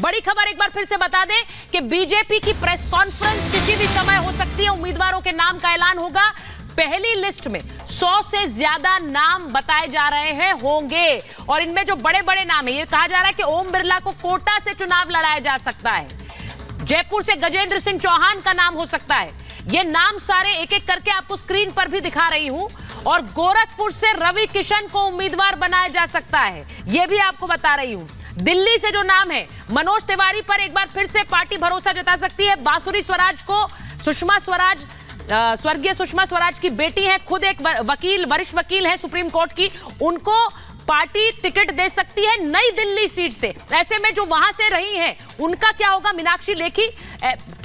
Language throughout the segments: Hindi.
बड़ी खबर एक बार फिर से बता दें कि बीजेपी की प्रेस कॉन्फ्रेंस किसी भी समय हो सकती है। उम्मीदवारों के नाम का ऐलान होगा। पहली लिस्ट में 100 से ज्यादा नाम बताए जा रहे हैं होंगे और इनमें जो बड़े बड़े नाम है, ये कहा जा रहा है कि ओम बिरला को कोटा से चुनाव लड़ाया जा सकता है, जयपुर से गजेंद्र सिंह चौहान का नाम हो सकता है। ये नाम सारे एक एक करके आपको स्क्रीन पर भी दिखा रही हूं और गोरखपुर से रवि किशन को उम्मीदवार बनाया जा सकता है, यह भी आपको बता रही हूं। दिल्ली से जो नाम है मनोज तिवारी पर एक बार फिर से पार्टी भरोसा जता सकती है। बांसुरी स्वराज को सुषमा स्वराज, स्वर्गीय सुषमा स्वराज की बेटी है, खुद एक वकील, वरिष्ठ वकील है सुप्रीम कोर्ट की, उनको पार्टी टिकट दे सकती है नई दिल्ली सीट से। ऐसे में जो वहां से रही हैं उनका क्या होगा? मीनाक्षी लेखी,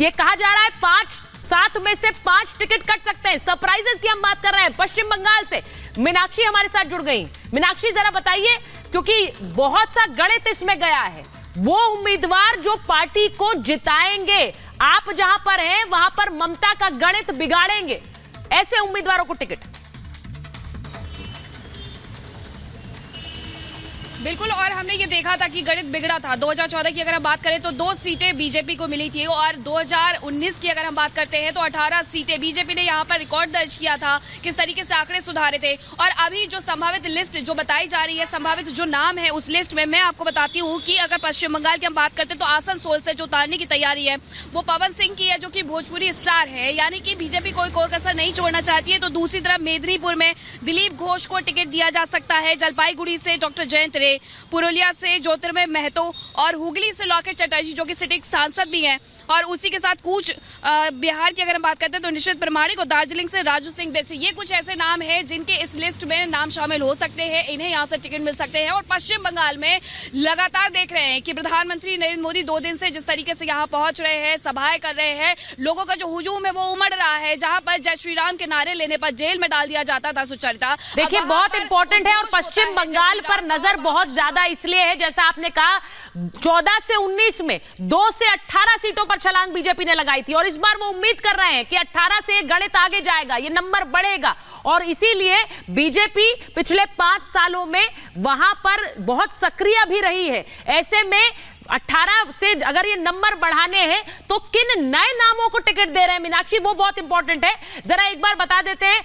ये कहा जा रहा है 5-7 में से 5 टिकट कट सकते हैं। सरप्राइजेस की हम बात कर रहे हैं। पश्चिम बंगाल से मीनाक्षी हमारे साथ जुड़ गई। मीनाक्षी जरा बताइए, क्योंकि बहुत सा गणित इसमें गया है, वो उम्मीदवार जो पार्टी को जिताएंगे, आप जहां पर हैं वहां पर ममता का गणित बिगाड़ेंगे, ऐसे उम्मीदवारों को टिकट। बिल्कुल, और हमने ये देखा था कि गणित बिगड़ा था। 2014 की अगर हम बात करें तो 2 सीटें बीजेपी को मिली थी और 2019 की अगर हम बात करते हैं तो 18 सीटें बीजेपी ने यहाँ पर रिकॉर्ड दर्ज किया था। किस तरीके से आंकड़े सुधारे थे। और अभी जो संभावित लिस्ट जो बताई जा रही है, संभावित जो नाम है उस लिस्ट में मैं आपको बताती हूँ कि अगर पश्चिम बंगाल की हम बात करते हैं तो आसनसोल से जो उतारने की तैयारी है वो पवन सिंह की है, जो कि भोजपुरी स्टार है, यानी कि बीजेपी कोई कसर नहीं छोड़ना चाहती है। तो दूसरी तरफ मेदिनीपुर में दिलीप घोष को टिकट दिया जा सकता है, जलपाईगुड़ी से डॉक्टर जयंत रे, पुरुलिया से ज्योतिर्मय महतो और हुगली से लॉकेट चटर्जी जो कि सिटिंग सांसद भी हैं, और उसी के साथ कूच बिहार की अगर हम बात करते हैं तो निश्चित प्रमाणिक और दार्जिलिंग से राजू सिंह बेस्ट। ये कुछ ऐसे नाम हैं जिनके इस लिस्ट में नाम शामिल हो सकते हैं, इन्हें यहाँ से टिकट मिल सकते हैं। और पश्चिम बंगाल में लगातार देख रहे हैं कि प्रधानमंत्री नरेंद्र मोदी 2 दिन से जिस तरीके से यहाँ पहुंच रहे हैं, सभाएं कर रहे हैं, लोगों का जो हुजूम है वो उमड़ रहा है। जहां पर जय श्री राम के नारे लेने पर जेल में डाल दिया जाता था सुचरिता। देखिए बहुत इंपॉर्टेंट है और पश्चिम बंगाल पर नजर बहुत ज्यादा इसलिए है, जैसा आपने कहा 14 से 19 में 2 से 18 सीटों पर छलांग बीजेपी ने लगाई थी और इस बार वो उम्मीद कर रहे हैं कि 18 से गणित आगे जाएगा, ये नंबर बढ़ेगा और इसीलिए बीजेपी पिछले 5 सालों में वहां पर बहुत सक्रिय भी रही है। ऐसे में 18 से अगर ये नंबर बढ़ाने हैं तो किन नए नामों को टिकट दे रहे हैं मीनाक्षी, वो बहुत इंपॉर्टेंट है। जरा एक बार बता देते हैं,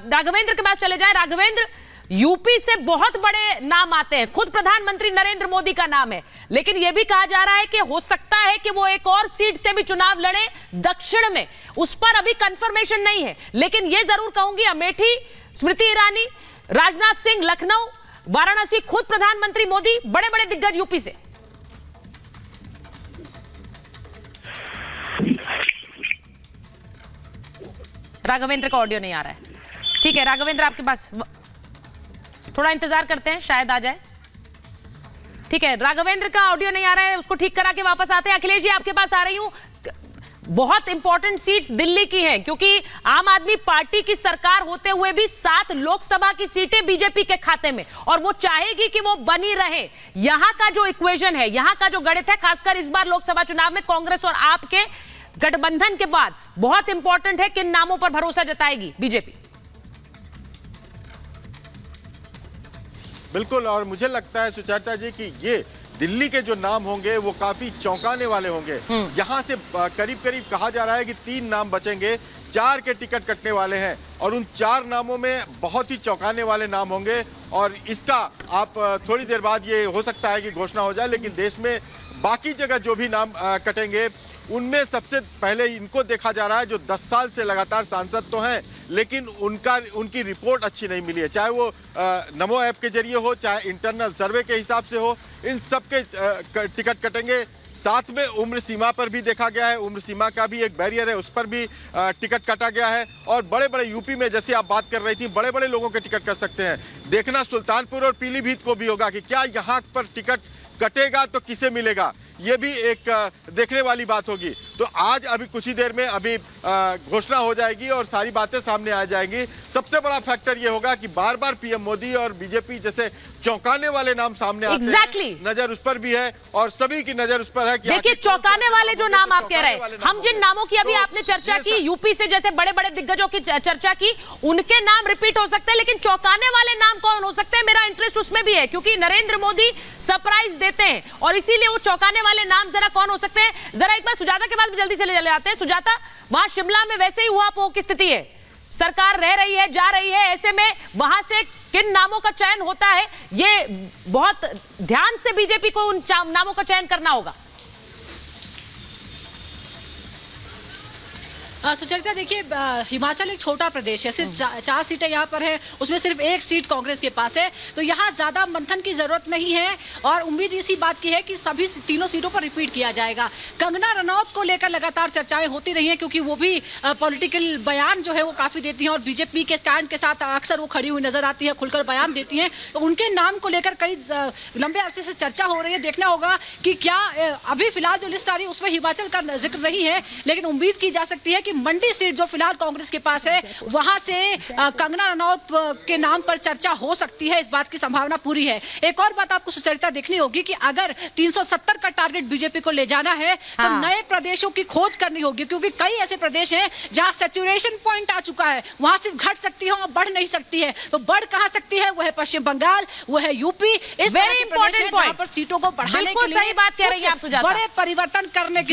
राघवेंद्र के पास चले जाएं। राघवेंद्र, यूपी से बहुत बड़े नाम आते हैं, खुद प्रधानमंत्री नरेंद्र मोदी का नाम है, लेकिन यह भी कहा जा रहा है कि हो सकता है कि वो एक और सीट से भी चुनाव लड़े दक्षिण में, उस पर अभी कंफर्मेशन नहीं है। लेकिन यह जरूर कहूंगी, अमेठी स्मृति ईरानी, राजनाथ सिंह लखनऊ, वाराणसी खुद प्रधानमंत्री मोदी, बड़े बड़े दिग्गज यूपी से। राघवेंद्र का ऑडियो नहीं आ रहा है। ठीक है राघवेंद्र, आपके पास थोड़ा इंतजार करते हैं, शायद आ जाए। ठीक है, राघवेंद्र का ऑडियो नहीं आ रहा है, उसको ठीक करा के वापस आते हैं। अखिलेश जी आपके पास आ रही हूं। बहुत इंपॉर्टेंट सीट्स दिल्ली की हैं, क्योंकि आम आदमी पार्टी की सरकार होते हुए भी 7 लोकसभा की सीटें बीजेपी के खाते में और वो चाहेगी कि वो बनी रहे। यहां का जो इक्वेशन है, यहां का जो गणित है, खासकर इस बार लोकसभा चुनाव में कांग्रेस और आपके गठबंधन के बाद बहुत इंपॉर्टेंट है किन नामों पर भरोसा जताएगी बीजेपी। बिल्कुल, और मुझे लगता है सुचरिता जी कि ये दिल्ली के जो नाम होंगे वो काफी चौंकाने वाले होंगे। यहाँ से करीब करीब कहा जा रहा है कि 3 नाम बचेंगे, 4 के टिकट कटने वाले हैं और उन 4 नामों में बहुत ही चौंकाने वाले नाम होंगे और इसका आप थोड़ी देर बाद ये हो सकता है कि घोषणा हो जाए। लेकिन देश में बाकी जगह जो भी नाम कटेंगे उनमें सबसे पहले इनको देखा जा रहा है जो 10 साल से लगातार सांसद तो हैं, लेकिन उनकी रिपोर्ट अच्छी नहीं मिली है, चाहे वो नमो ऐप के जरिए हो, चाहे इंटरनल सर्वे के हिसाब से हो, इन सब के टिकट कटेंगे। साथ में उम्र सीमा पर भी देखा गया है, उम्र सीमा का भी एक बैरियर है, उस पर भी टिकट काटा गया है। और बड़े बड़े यूपी में जैसे आप बात कर रही थी, बड़े बड़े लोगों के टिकट कट सकते हैं। देखना सुल्तानपुर और पीलीभीत को भी होगा कि क्या यहाँ पर टिकट कटेगा तो किसे मिलेगा, ये भी एक देखने वाली बात होगी। तो आज अभी कुछ ही देर में अभी घोषणा हो जाएगी और सारी बातें सामने आ जाएंगी। सबसे बड़ा फैक्टर ये होगा कि बार बार पीएम मोदी और बीजेपी जैसे चौंकाने वाले नाम सामने आते हैं, नजर उस पर भी है और सभी की नजर उस पर है कि देखिए चौंकाने वाले जो नाम आप कह रहे हैं, हम जिन नामों की अभी आपने चर्चा की, यूपी से जैसे बड़े बड़े दिग्गजों की चर्चा की, उनके नाम रिपीट हो सकते हैं, लेकिन चौंकाने वाले नाम कौन हो सकते हैं, मेरा इंटरेस्ट उसमें भी है, क्योंकि नरेंद्र मोदी सरप्राइज देते हैं और इसीलिए वो चौंकाने वाले नाम जरा कौन हो सकते हैं। जरा एक बार सुजाता के पास भी जल्दी चले जाते हैं। सुजाता, वहां शिमला में वैसे ही हुआ की स्थिति है, सरकार रह रही है, जा रही है, ऐसे में वहां से किन नामों का चयन होता है, ये बहुत ध्यान से बीजेपी को उन नामों का चयन करना होगा। सुचरिता, देखिए हिमाचल एक छोटा प्रदेश है, सिर्फ 4 सीटें यहाँ पर है, उसमें सिर्फ 1 सीट कांग्रेस के पास है, तो यहाँ ज्यादा मंथन की जरूरत नहीं है और उम्मीद इसी बात की है कि सभी तीनों सीटों पर रिपीट किया जाएगा। कंगना रनौत को लेकर लगातार चर्चाएं होती रही हैं, क्योंकि वो भी पॉलिटिकल बयान जो है वो काफी देती हैं और बीजेपी के स्टैंड के साथ अक्सर वो खड़ी हुई नजर आती है, खुलकर बयान देती हैं, तो उनके नाम को लेकर कई लंबे अरसे से चर्चा हो रही है। देखना होगा कि क्या अभी फिलहाल जो लिस्ट आ रही है उसमें हिमाचल का जिक्र नहीं है, लेकिन उम्मीद की जा सकती है कि मंडी सीट जो फिलहाल कांग्रेस के पास है वहां से कंगना रनौत के नाम पर चर्चा हो सकती है, इस बात की संभावना पूरी है। एक और बात आपको सुचरिता देखनी होगी कि अगर 370 का टारगेट बीजेपी को ले जाना है तो नए प्रदेशों की खोज करनी होगी, क्योंकि कई ऐसे प्रदेश हैं जहां सैचुरेशन पॉइंट आ चुका है, वहां सिर्फ घट सकती है और बढ़ नहीं सकती है। तो बढ़ कहां सकती है, वो है पश्चिम बंगाल, वो है यूपी, इस तरह के प्रदेश हैं जहां पर सीटों को बढ़ाने के लिए सही बात कह रही हैं आप सुजाता, बड़े परिवर्तन करने की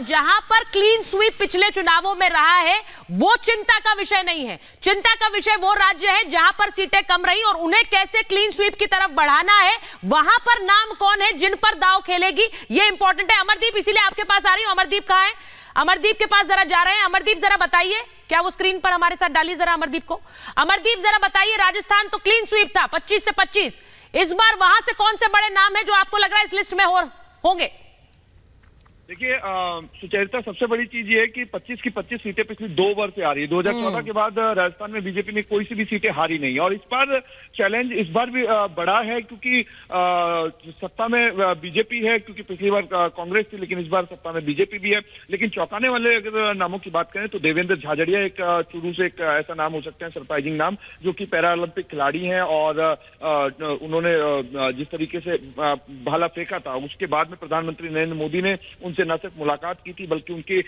जहां पर क्लीन स्वीप पिछले चुनावों में रहा है वो चिंता का विषय नहीं है। चिंता का विषय वो राज्य है जहां पर सीटें कम रही और उन्हें कैसे क्लीन स्वीप की तरफ बढ़ाना है, वहां पर नाम कौन है जिन पर दांव खेलेगी, ये इंपॉर्टेंट है। अमरदीप, इसीलिए आपके पास आ रही हूं। अमरदीप कहां है? अमरदीप के पास जरा जा रहे हैं। अमरदीप जरा बताइए, क्या वो स्क्रीन पर हमारे साथ डालिए जरा अमरदीप को। अमरदीप जरा बताइए, राजस्थान तो क्लीन स्वीप था 25 से 25, इस बार वहां से कौन से बड़े नाम है जो आपको लग रहा है इस लिस्ट में होंगे? देखिए सुचरिता, सबसे बड़ी चीज ये है कि 25 की 25 सीटें पिछली 2 बार से आ रही है। 2014 के बाद राजस्थान में बीजेपी ने कोई सी भी सीटें हारी नहीं, और इस बार चैलेंज इस बार भी बड़ा है, क्योंकि सत्ता में बीजेपी है, क्योंकि पिछली बार कांग्रेस थी लेकिन इस बार सत्ता में बीजेपी भी है। लेकिन चौंकाने वाले अगर नामों की बात करें तो देवेंद्र झाझड़िया एक चुरू से एक ऐसा नाम हो सकते हैं, सरप्राइजिंग नाम, जो कि पैरा ओलंपिक खिलाड़ी हैं और उन्होंने जिस तरीके से भाला फेंका था उसके बाद में प्रधानमंत्री नरेंद्र मोदी ने उनसे न सिर्फ मुलाकात की थी बल्कि उनके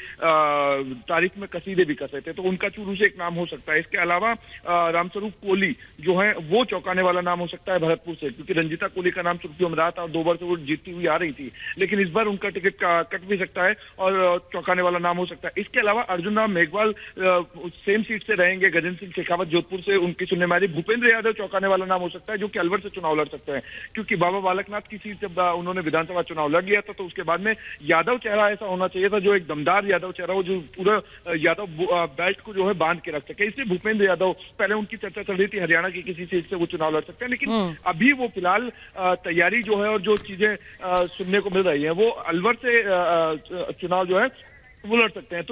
तारीफ में कसीदे भी कसे थे, तो उनका चुरू से एक नाम हो सकता है। इसके अलावा रामस्वरूप कोहली जो है वो चौंकाने वाला नाम हो सकता है भरतपुर से, क्योंकि रंजीता कोहली का नाम सुर्खियों में रहा था और 2 बार से वो जीतती हुई आ रही थी, लेकिन इस बार उनका टिकट कट भी सकता है और चौंकाने वाला नाम हो सकता है। इसके अलावा अर्जुन राम मेघवाल सेम सीट से रहेंगे, गजेंद्र सिंह शेखावत जोधपुर से उनकी सुनने में आ रही, भूपेंद्र यादव चौंकाने वाला नाम हो सकता है जो कि अलवर से चुनाव लड़ सकते हैं, क्योंकि बाबा बालकनाथ की सीट जब उन्होंने विधानसभा चुनाव लड़ लिया था तो उसके बाद में यादव चेहरा ऐसा होना चाहिए था जो एक दमदार यादव चेहरा हो, जो पूरा यादव बेल्ट को जो है बांध के रख सके। इसलिए भूपेंद्र यादव, पहले उनकी चर्चा चल रही थी हरियाणा की किसी सीट से वो चुनाव लड़ सकते हैं, लेकिन अभी वो फिलहाल तैयारी जो है और जो चीजें सुनने को मिल रही है वो अलवर से चुनाव जो है वो लड़ सकते हैं। तो